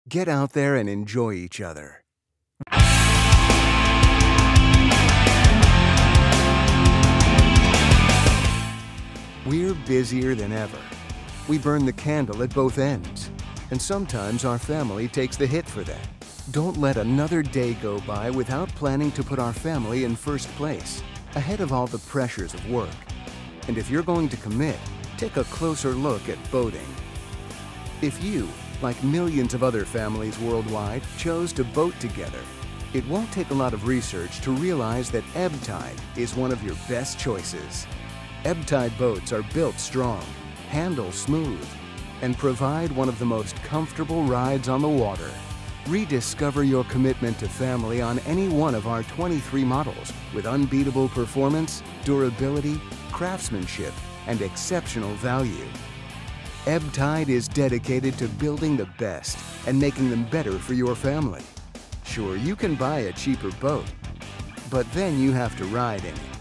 Get out there and enjoy each other. We're busier than ever. We burn the candle at both ends, and sometimes our family takes the hit for that. Don't let another day go by without planning to put our family in first place, ahead of all the pressures of work. And if you're going to commit, take a closer look at boating. If you, like millions of other families worldwide, chose to boat together, it won't take a lot of research to realize that Ebb Tide is one of your best choices. Ebb Tide boats are built strong, handle smooth, and provide one of the most comfortable rides on the water. Rediscover your commitment to family on any one of our 23 models with unbeatable performance, durability, craftsmanship, and exceptional value. Ebb Tide is dedicated to building the best and making them better for your family. Sure, you can buy a cheaper boat, but then you have to ride in it.